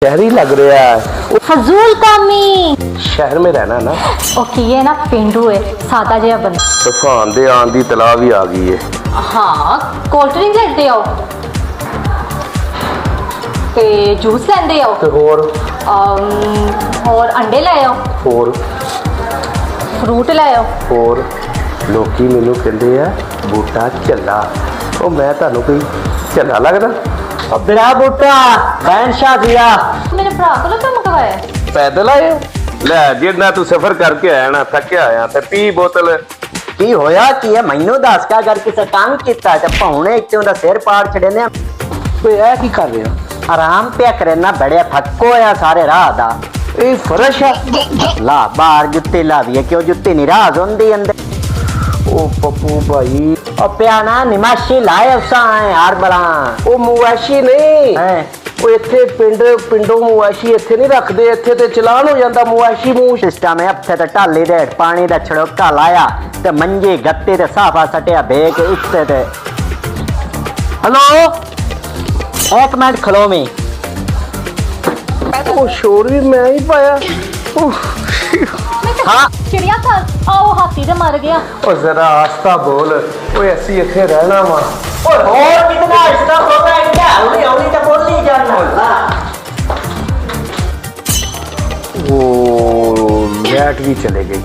शहरी लग रहा है। फजूल कामी। शहर में रहना ना। ओके ये ना पेंडू है सादा जिहा बंदा। तूफान दे आन दी तला भी आ गई है। हाँ कोल्ड ड्रिंक लेते आओ ते जूस लेंदे आओ ते और अंडे ले आओ होर फ्रूट ले आओ होर लोकी मैनू कहंदे आ बूटा झल्ला। ओ मैं तुहानू कोई झल्ला लगदा? बिना बूटा बहन शाह दिया मेरे भरा को तो मंगवाया पैदल आए हो? ले जिन्ना तू सफर करके आया ना थके आया ते पी बोतल। की होया की है मैनू दस क्या कर किसे तंग किता ते पौने एक ते सिर पाड़ छड़े ने। कोई ऐ की कर रहे हो? आराम पे करना बड़े थक्को होया सारे राह दा। ए फर्श है ला बाहर जुत्ती ला भी है क्यों जुत्ती निराज होंदी अंदर। ओ पप्पू भाई ओ पिया ना निमाशी लाए उसा यार बला ओ मुआशी नहीं है ਉਹ ਇੱਥੇ ਪਿੰਡੋਂ ਮੁਆਸ਼ੀ ਇੱਥੇ ਨਹੀਂ ਰੱਖਦੇ। ਇੱਥੇ ਤੇ ਚਲਾਨ ਹੋ ਜਾਂਦਾ ਮੁਆਸ਼ੀ ਮੂੰਹ सिस्टम है हफ्ते ते टाली दे पानी दा छड़ोका लाया ते मंजी गत्ते ते साफा सटिया बेक इत्ते ते। हेलो एक मिनट खलो में ਉਹ ਸ਼ੋਰ ਵੀ ਮੈਂ ਹੀ ਪਾਇਆ। हाँ चिड़िया घर आओ हाथी ते मर गया। ਉਹ ਜ਼ਰਾ ਆਸਤਾ ਬੋਲ। ਓਏ ਅਸੀਂ ਇੱਥੇ ਰਹਿਣਾ ਵਾ। और कितना इसका होगा क्या हौली हौली तो बोल नहीं जाना। ਉਹ ਲੈਟ ਵੀ ਚਲੇ ਗਈ।